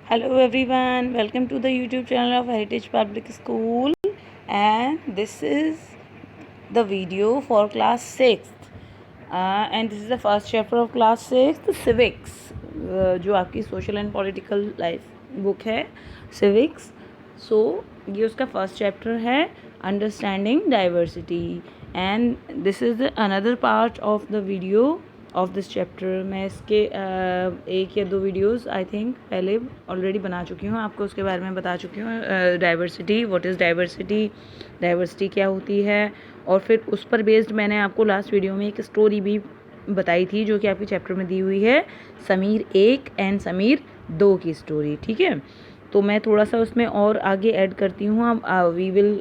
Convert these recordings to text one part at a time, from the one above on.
Hello everyone, welcome to the YouTube channel of Heritage Public School, and this is the video for class 6th and this is the first chapter of class 6th civics, जो आपकी social and political life book है civics. So ये उसका first chapter है understanding diversity, and this is another part of the video of this chapter. मैं इसके एक या दो वीडियोस आई थिंक पहले ऑलरेडी बना चुकी हूँ, आपको उसके बारे में बता चुकी हूँ. Diversity, what is diversity, diversity क्या होती है, और फिर उस पर बेस्ड मैंने आपको लास्ट वीडियो में एक स्टोरी भी बताई थी जो कि आपके चैप्टर में दी हुई है, समीर 1 एंड समीर 2 की स्टोरी. ठीक है, तो मैं थोड़ा सा उसमें और आगे ऐड करती हूँ. अब we will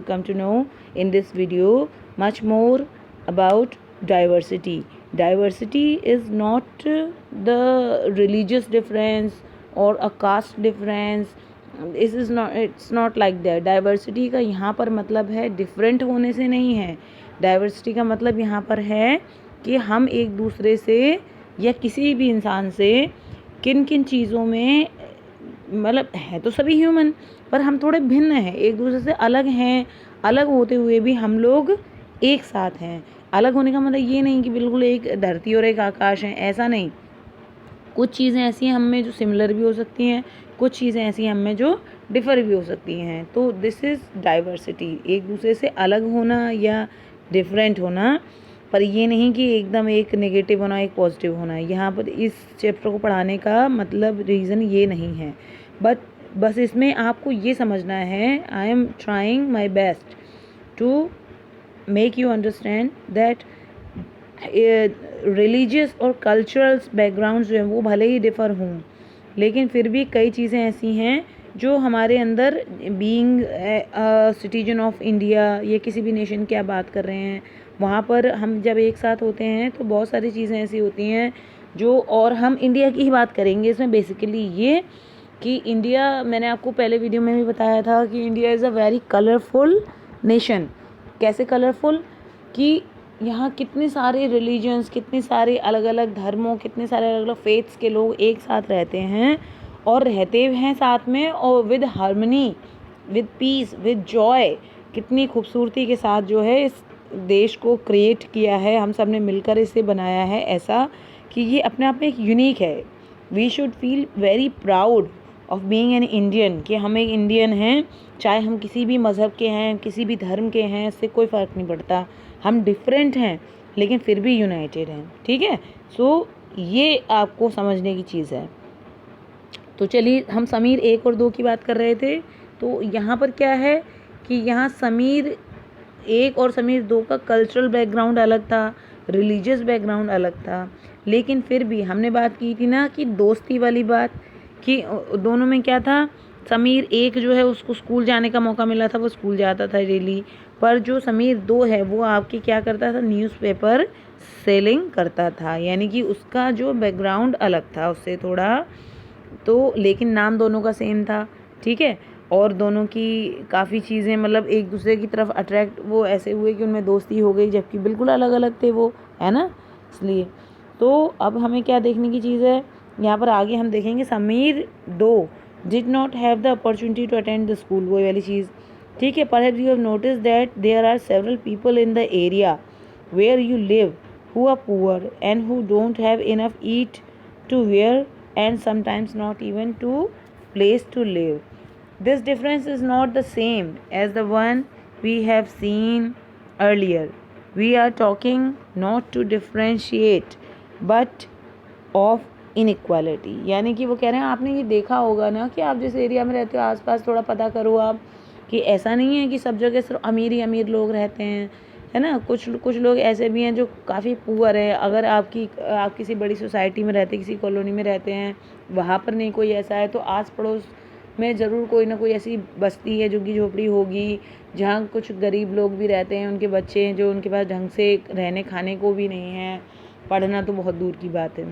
come to know in this video much more about diversity. Diversity is not the religious difference or a caste difference. It's not like that. Diversity का यहाँ पर मतलब है different होने से नहीं है. Diversity का मतलब यहाँ पर है कि हम एक दूसरे से या किसी भी इंसान से किन किन चीज़ों में, मतलब है तो सभी ह्यूमन, पर हम थोड़े भिन्न हैं, एक दूसरे से अलग हैं. अलग होते हुए भी हम लोग एक साथ हैं. अलग होने का मतलब ये नहीं कि बिल्कुल एक धरती और एक आकाश है, ऐसा नहीं. कुछ चीज़ें ऐसी हैं हम में जो सिमिलर भी हो सकती हैं, कुछ चीज़ें ऐसी हैं हम में जो डिफ़र भी हो सकती हैं. तो दिस इज़ डाइवर्सिटी, एक दूसरे से अलग होना या डिफरेंट होना, पर ये नहीं कि एकदम एक नेगेटिव होना एक पॉजिटिव होना. यहाँ पर इस चैप्टर को पढ़ाने का मतलब रीज़न ये नहीं है, बस इसमें आपको ये समझना है, I am trying my best to make you understand that religious और कल्चरल बैकग्राउंड जो हैं वो भले ही डिफ़र हों, लेकिन फिर भी कई चीज़ें ऐसी हैं जो हमारे अंदर, बीइंग सिटीजन ऑफ इंडिया या किसी भी नेशन की आप बात कर रहे हैं, वहाँ पर हम जब एक साथ होते हैं तो बहुत सारी चीज़ें ऐसी होती हैं जो, और हम इंडिया की ही बात करेंगे इसमें बेसिकली ये कि इंडिया, मैंने आपको पहले वीडियो में भी बताया था कि India is a very colourful nation. कैसे कलरफुल कि यहाँ कितने सारे रिलीजन्स, कितने सारे अलग अलग धर्मों, कितने सारे अलग अलग फेथ्स के लोग एक साथ रहते हैं और रहते हैं साथ में, और with harmony, with piece, with Joy. कितनी खूबसूरती के साथ जो है इस देश को क्रिएट किया है, हम सब ने मिलकर इसे बनाया है ऐसा कि ये अपने आप में एक यूनिक है. We should feel very proud of being an Indian, कि हम एक इंडियन हैं, चाहे हम किसी भी मज़हब के हैं, किसी भी धर्म के हैं, इससे कोई फ़र्क नहीं पड़ता. हम डिफरेंट हैं लेकिन फिर भी यूनाइटेड हैं. ठीक है, सो ये आपको समझने की चीज़ है. तो चलिए, हम समीर 1 और 2 की बात कर रहे थे. तो यहाँ पर क्या है कि यहाँ समीर 1 और समीर 2 का कल्चरल बैकग्राउंड अलग था, रिलीजियस बैकग्राउंड अलग था, लेकिन फिर भी हमने बात की थी ना कि दोस्ती वाली बात, कि दोनों में क्या था. समीर 1 जो है उसको स्कूल जाने का मौका मिला था, वो स्कूल जाता था डेली, पर जो समीर 2 है वो आपके क्या करता था, न्यूज़पेपर सेलिंग करता था. यानी कि उसका जो बैकग्राउंड अलग था उससे थोड़ा, तो लेकिन नाम दोनों का सेम था. ठीक है, और दोनों की काफ़ी चीज़ें, मतलब एक दूसरे की तरफ अट्रैक्ट वो ऐसे हुए कि उनमें दोस्ती हो गई, जबकि बिल्कुल अलग अलग थे वो, है ना. इसलिए तो अब हमें क्या देखने की चीज़ है, यहाँ पर आगे हम देखेंगे Sameer 2 did not have the opportunity to attend the school, वो वाली चीज़. ठीक है, perhaps you have notice that there are several people in the area where you live who are poor and who don't have enough eat to wear and sometimes not even to place to live. This difference is not the same as the one we have seen earlier. We are talking not to differentiate but of inequality. यानी कि वो कह रहे हैं, आपने ये देखा होगा ना कि आप जिस एरिया में रहते हो आसपास थोड़ा पता करो आप, कि ऐसा नहीं है कि सब जगह सिर्फ अमीर ही अमीर लोग रहते हैं, है ना. कुछ लोग ऐसे भी हैं जो काफ़ी पुअर है. अगर आप किसी बड़ी सोसाइटी में रहते, किसी कॉलोनी में रहते हैं, वहाँ पर नहीं कोई ऐसा है, तो आस पड़ोस में ज़रूर कोई ना कोई ऐसी बस्ती है, झुग्गी झोपड़ी होगी, जहाँ कुछ गरीब लोग भी रहते हैं, उनके बच्चे हैं जो उनके पास ढंग से रहने खाने को भी नहीं है, पढ़ना तो बहुत दूर की बात है.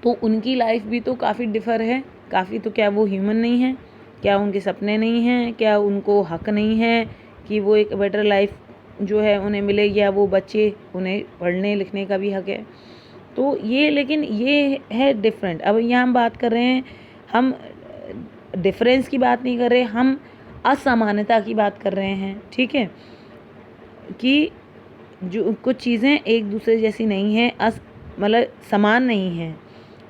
तो उनकी लाइफ भी तो काफ़ी डिफ़र है, काफ़ी. तो क्या वो ह्यूमन नहीं है, क्या उनके सपने नहीं हैं, क्या उनको हक नहीं है कि वो एक बेटर लाइफ जो है उन्हें मिले, या वो बच्चे, उन्हें पढ़ने लिखने का भी हक है. तो ये, लेकिन ये है डिफरेंट. अब यहाँ हम बात कर रहे हैं हम डिफरेंस की बात नहीं कर रहे, हम असमानता की बात कर रहे हैं, ठीक है, कि जो कुछ चीज़ें एक दूसरे जैसी नहीं हैं, मतलब समान नहीं हैं,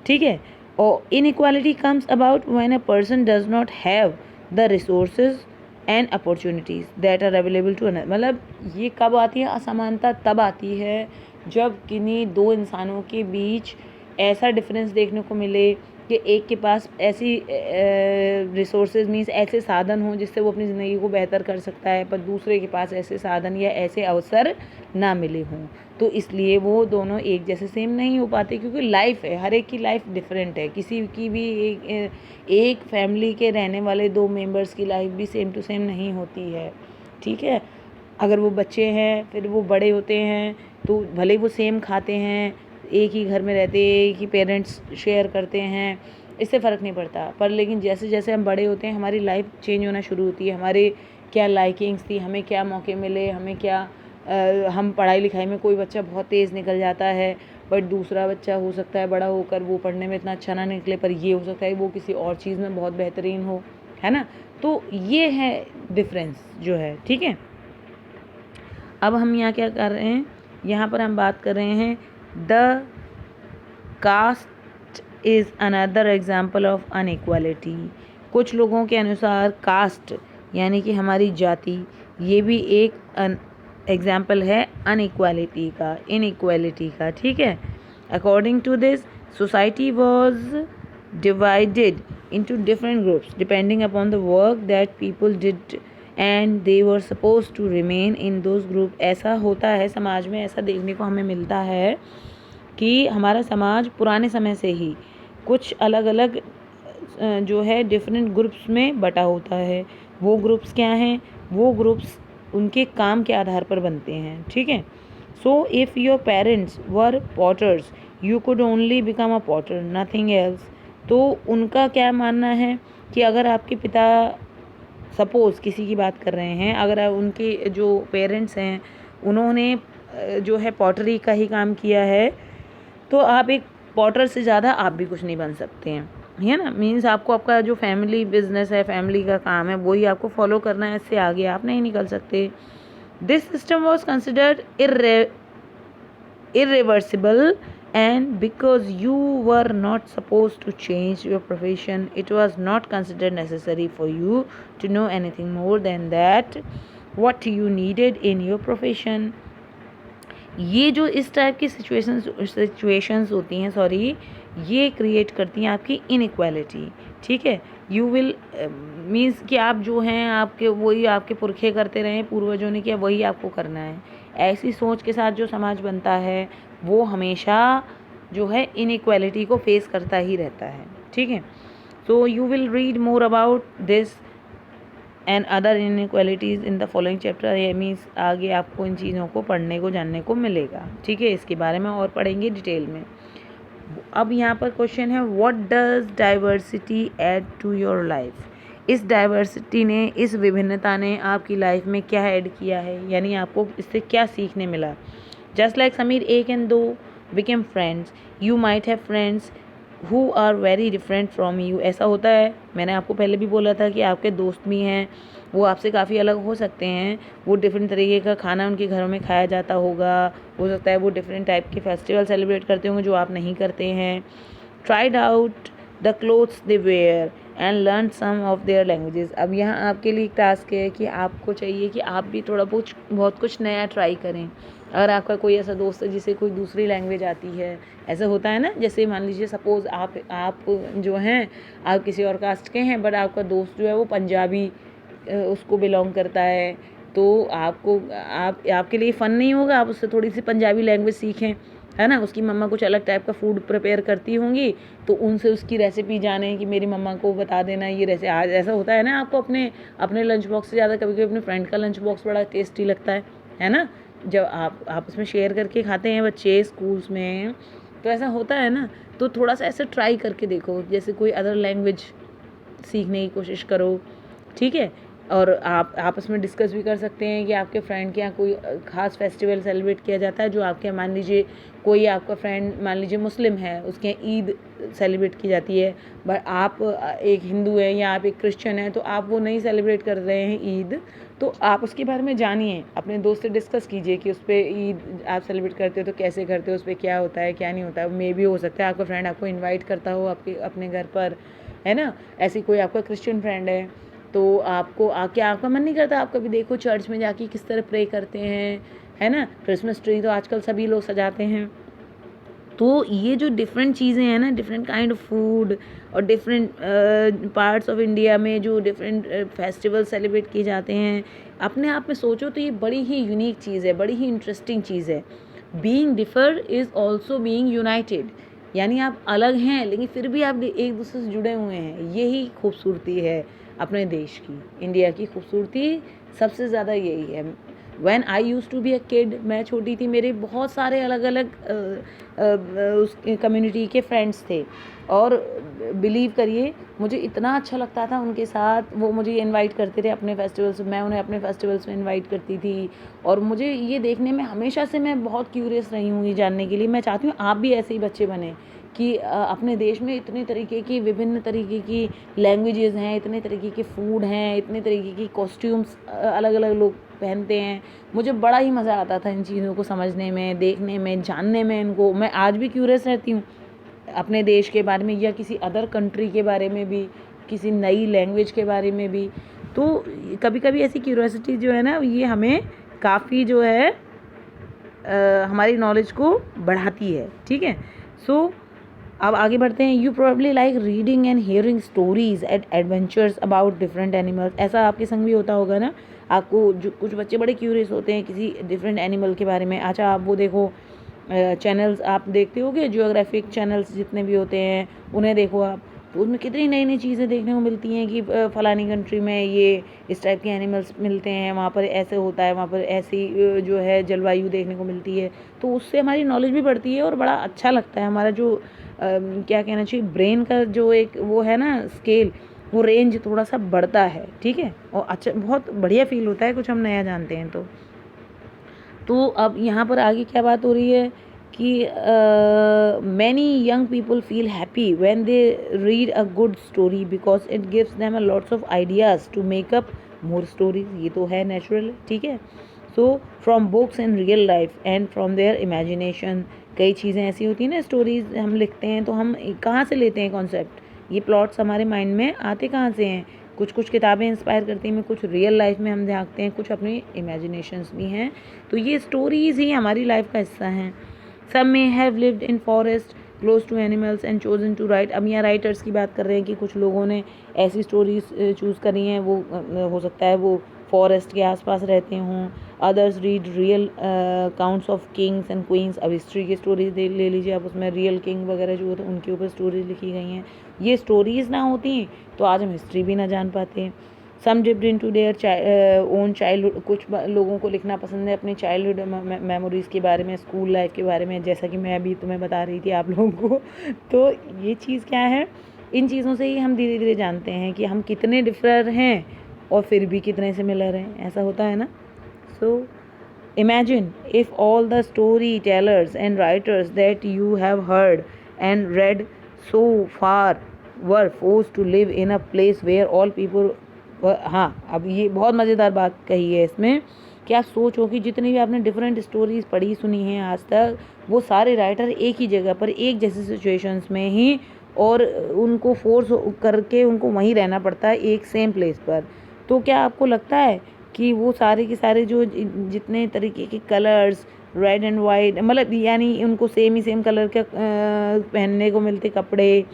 ठीक है। और inequality comes about when a person does not have the resources and opportunities that are available to another. मतलब ये कब आती है असमानता? तब आती है जब किन्हीं दो इंसानों के बीच ऐसा डिफरेंस देखने को मिले कि एक के पास ऐसी रिसोर्सेज मीन्स ऐसे साधन हों जिससे वो अपनी ज़िंदगी को बेहतर कर सकता है, पर दूसरे के पास ऐसे साधन या ऐसे अवसर ना मिले हों, तो इसलिए वो दोनों एक जैसे सेम नहीं हो पाते, क्योंकि लाइफ है, हर एक की लाइफ डिफरेंट है। किसी की भी एक फैमिली के रहने वाले 2 मेंबर्स की लाइफ भी सेम टू सेम नहीं होती है, ठीक है। अगर वो बच्चे हैं, फिर वो बड़े होते हैं, तो भले वो सेम खाते हैं, एक ही घर में रहते, एक ही पेरेंट्स शेयर करते हैं, इससे फ़र्क नहीं पड़ता, पर लेकिन जैसे जैसे हम बड़े होते हैं हमारी लाइफ चेंज होना शुरू होती है। हमारे क्या लाइकिंग्स थी, हमें क्या मौके मिले, हमें क्या हम पढ़ाई लिखाई में कोई बच्चा बहुत तेज़ निकल जाता है, बट दूसरा बच्चा हो सकता है बड़ा होकर वो पढ़ने में इतना अच्छा ना निकले, पर ये हो सकता है वो किसी और चीज़ में बहुत बेहतरीन हो, है ना। तो ये है डिफरेंस जो है, ठीक है। अब हम यहाँ क्या कर रहे हैं, यहाँ पर हम बात कर रहे हैं the caste is another example of inequality. कुछ लोगों के अनुसार कास्ट यानी कि हमारी जाति, ये भी एक एग्जाम्पल है अनइक्वालिटी का, इनइक्वालिटी का, ठीक है। According to this society was divided into different groups depending upon the work that people did and they were supposed to remain in those group। ऐसा होता है समाज में, ऐसा देखने को हमें मिलता है कि हमारा समाज पुराने समय से ही कुछ अलग अलग जो है डिफरेंट ग्रुप्स में बटा होता है। वो ग्रुप्स क्या हैं? वो ग्रुप्स उनके काम के आधार पर बनते हैं, ठीक है। So if your parents were potters you could only become a potter, nothing else. तो उनका क्या मानना है कि अगर आपके पिता, सपोज़ किसी की बात कर रहे हैं, अगर उनके जो पेरेंट्स हैं उन्होंने जो है पॉटरी का ही काम किया है, तो आप एक पॉटर से ज़्यादा आप भी कुछ नहीं बन सकते हैं, है ना। मीन्स आपको आपका जो फैमिली बिजनेस है, फैमिली का काम है, वही आपको फॉलो करना है, इससे आगे आप नहीं निकल सकते। This system was considered irreversible, and because you were not supposed to change your profession, it was not considered necessary for you to know anything more than that what you needed in your profession। ये जो इस type की situations होती हैं, ये create करती हैं आपकी इनइक्वालिटी, ठीक है। यू विल मीन्स कि आप जो हैं आपके वही आपके पुरखे करते रहे, पूर्वजों ने किया वही आपको करना है। ऐसी सोच के साथ जो समाज बनता है वो हमेशा जो है इनइक्वालिटी को फेस करता ही रहता है, ठीक है। So you will read more about this and other inequalities in the following chapter. ये मीन्स आगे आपको इन चीज़ों को पढ़ने को जानने को मिलेगा, ठीक है। इसके बारे में और पढ़ेंगे डिटेल में। अब यहाँ पर क्वेश्चन है, what does diversity add to your life. इस डाइवर्सिटी ने, इस विभिन्नता ने आपकी लाइफ में क्या ऐड किया है, यानी आपको इससे क्या सीखने मिला। जस्ट लाइक समीर एक एंड दो became friends, you might have friends who are very different from you. ऐसा होता है, मैंने आपको पहले भी बोला था कि आपके दोस्त भी हैं, वो आपसे काफ़ी अलग हो सकते हैं। वो डिफरेंट तरीके का खाना उनके घरों में खाया जाता होगा, हो सकता है वो डिफरेंट टाइप के फेस्टिवल सेलिब्रेट करते होंगे जो आप नहीं करते हैं। Tried out the clothes they wear and learn some of their languages. अब यहाँ आपके लिए एक टास्क है कि आपको चाहिए कि आप भी थोड़ा बहुत कुछ नया ट्राई करें। अगर आपका कोई ऐसा दोस्त है जिसे कोई दूसरी लैंग्वेज आती है, ऐसा होता है ना, जैसे मान लीजिए सपोज़ आप जो हैं आप किसी और कास्ट के हैं, बट आपका दोस्त जो है वो पंजाबी उसको बिलोंग करता है, तो आपके लिए फ़न नहीं होगा आप उससे थोड़ी सी पंजाबी लैंग्वेज सीखें, है ना। उसकी मम्मा कुछ अलग टाइप का फूड प्रिपेयर करती होंगी, तो उनसे उसकी रेसिपी जानें कि मेरी मम्मा को बता देना ये रेसिपी। आज ऐसा होता है ना, आपको अपने लंच बॉक्स से ज़्यादा कभी कभी अपने फ्रेंड का लंच बॉक्स बड़ा टेस्टी लगता है ना। जब आप उसमें शेयर करके खाते हैं बच्चे स्कूल्स में, तो ऐसा होता है ना। तो थोड़ा सा ऐसे ट्राई करके देखो, जैसे कोई अदर लैंग्वेज सीखने की कोशिश करो, ठीक है। और आप आपस में डिस्कस भी कर सकते हैं कि आपके फ्रेंड के यहाँ कोई ख़ास फेस्टिवल सेलिब्रेट किया जाता है जो आपके, मान लीजिए कोई आपका फ्रेंड मान लीजिए मुस्लिम है, उसके यहाँ ईद सेलिब्रेट की जाती है, बट आप एक हिंदू है या आप एक क्रिश्चियन है, तो आप वो नहीं सेलिब्रेट कर रहे हैं ईद, तो आप उसके बारे में जानिए, अपने दोस्त से डिस्कस कीजिए कि उस पर ईद आप सेलिब्रेट करते हो तो कैसे करते हो, उस पर क्या होता है क्या नहीं होता है। मे भी हो सकता है आपका फ्रेंड आपको इन्वाइट करता हो आपके अपने घर पर, है ना। ऐसी कोई आपका क्रिश्चियन फ्रेंड है तो आपको आके, आपका मन नहीं करता आप कभी देखो चर्च में जाके किस तरह प्रे करते हैं, है ना। क्रिसमस ट्री तो आजकल सभी लोग सजाते हैं। तो ये जो डिफरेंट चीज़ें हैं ना, डिफरेंट काइंड ऑफ फूड और डिफरेंट पार्ट्स ऑफ इंडिया में जो डिफरेंट फेस्टिवल सेलिब्रेट किए जाते हैं, अपने आप में सोचो तो ये बड़ी ही यूनिक चीज़ है, बड़ी ही इंटरेस्टिंग चीज़ है। Being differ is also being United, यानी आप अलग हैं लेकिन फिर भी आप एक दूसरे से जुड़े हुए हैं। यही खूबसूरती है अपने देश की, इंडिया की खूबसूरती सबसे ज़्यादा यही है। When I used to be a kid, मैं छोटी थी, मेरे बहुत सारे अलग अलग उस कम्युनिटी के फ्रेंड्स थे, और बिलीव करिए मुझे इतना अच्छा लगता था उनके साथ। वो मुझे इनवाइट करते थे अपने फेस्टिवल्स में, मैं उन्हें अपने फेस्टिवल्स में इनवाइट करती थी। और मुझे ये देखने में हमेशा से मैं बहुत क्यूरियस रही हूँ ये जानने के लिए। मैं चाहती हूँ आप भी ऐसे ही बच्चे बने कि अपने देश में इतने तरीके की, विभिन्न तरीके की लैंग्वेजेस हैं, इतने तरीके के फूड हैं, इतने तरीके की कॉस्ट्यूम्स अलग अलग लोग पहनते हैं। मुझे बड़ा ही मज़ा आता था इन चीज़ों को समझने में, देखने में, जानने में इनको। मैं आज भी क्यूरियस रहती हूँ अपने देश के बारे में या किसी अदर कंट्री के बारे में भी, किसी नई लैंग्वेज के बारे में भी। तो कभी कभी ऐसी क्यूरियोसिटी जो है ना, ये हमें काफ़ी जो है हमारी नॉलेज को बढ़ाती है। ठीक है, सो अब आगे बढ़ते हैं। You probably like reading and hearing stories eight adventures about different animals. ऐसा आपके संग भी होता होगा ना, आपको जो कुछ बच्चे बड़े क्यूरियस होते हैं किसी डिफरेंट एनिमल के बारे में। अच्छा, आप वो देखो चैनल्स आप देखते होगे, जियोग्राफिक चैनल्स जितने भी होते हैं उन्हें देखो आप, तो उसमें कितनी नई नई चीज़ें देखने को मिलती हैं कि फ़लानी कंट्री में ये इस टाइप के एनिमल्स मिलते हैं, वहाँ पर ऐसे होता है, वहाँ पर ऐसी जो है जलवायु देखने को मिलती है। तो उससे हमारी नॉलेज भी बढ़ती है और बड़ा अच्छा लगता है। हमारा जो क्या कहना चाहिए, ब्रेन का जो एक वो है ना स्केल, वो रेंज थोड़ा सा बढ़ता है। ठीक है, और अच्छा बहुत बढ़िया फील होता है कुछ हम नया जानते हैं। तो अब यहाँ पर आगे क्या बात हो रही है कि many young people feel happy when they read a good story because it gives them a lots of ideas to make up more stories. ये तो है नेचुरल, ठीक है। So from books in real life and from their imagination. कई चीज़ें ऐसी होती हैं ना, स्टोरीज हम लिखते हैं तो हम कहाँ से लेते हैं कॉन्सेप्ट, ये प्लॉट्स हमारे माइंड में आते कहाँ से हैं। कुछ कुछ किताबें इंस्पायर करती हैं, कुछ रियल लाइफ में हम झांकते हैं, कुछ अपनी इमेजिनेशंस भी हैं। तो ये स्टोरीज़ ही हमारी लाइफ का हिस्सा हैं। Some may have lived in forest close to animals and chosen to write. अब यहाँ राइटर्स की बात कर रहे हैं कि कुछ लोगों ने ऐसी स्टोरीज चूज़ करी हैं, वो हो सकता है वो फॉरेस्ट के आसपास रहते हों। Others read real accounts of Kings and queen's. अब हिस्ट्री की स्टोरीज ले लीजिए आप, उसमें रियल किंग वगैरह जो होते हैं उनके ऊपर स्टोरीज लिखी गई हैं। ये स्टोरीज़ ना होती तो आज हम हिस्ट्री भी ना जान पाते। Some dipped into their own childhood. कुछ लोगों को लिखना पसंद है अपनी चाइल्डहुड मेमोरीज़ के बारे में, स्कूल लाइफ के बारे में, जैसा कि मैं अभी तुम्हें बता रही थी आप लोगों को। तो ये चीज़ क्या है, इन चीज़ों से ही हम धीरे धीरे जानते हैं कि हम कितने डिफर हैं और फिर भी कितने सिमिलर हैं। ऐसा होता है ना। सो imagine if all the storytellers and writers that you have heard and read so far were forced to live in a place where all people were। हाँ, अब ये बहुत मज़ेदार बात कही है इसमें कि आप सोचो कि जितनी भी आपने डिफरेंट स्टोरीज़ पढ़ी सुनी हैं आज तक, वो सारे राइटर एक ही जगह पर एक जैसी सिचुएशंस में ही, और उनको फोर्स करके उनको वहीं रहना पड़ता है एक सेम प्लेस पर। तो क्या आपको लगता है कि वो सारे के सारे जो जितने तरीके के कलर्स, रेड एंड वाइट, मतलब यानी उनको सेम ही सेम कलर के पहनने को मिलते कपड़े,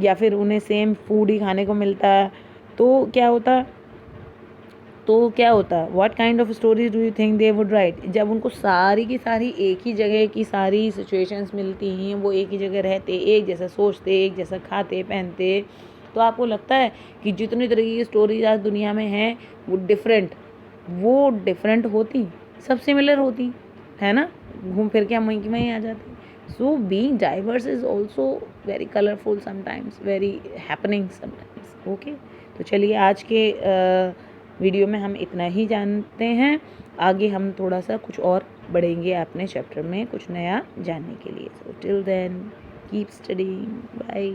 या फिर उन्हें सेम फूड ही खाने को मिलता, तो क्या होता what kind of stories do you think they would write. जब उनको सारी की सारी एक ही जगह की सारी सिचुएशंस मिलती हैं, वो एक ही जगह रहते, एक जैसा सोचते, एक जैसा खाते पहनते, तो आपको लगता है कि जितनी तरीके की स्टोरीज आज दुनिया में हैं वो डिफरेंट होती, सब सिमिलर होती, है ना। घूम फिर के हम वहीं की वहीं आ जाते। So being diverse is also very colourful sometimes, very happening sometimes. Okay, तो चलिए आज के वीडियो में हम इतना ही जानते हैं, आगे हम थोड़ा सा कुछ और बढ़ेंगे अपने चैप्टर में कुछ नया जानने के लिए। So till then keep studying, bye.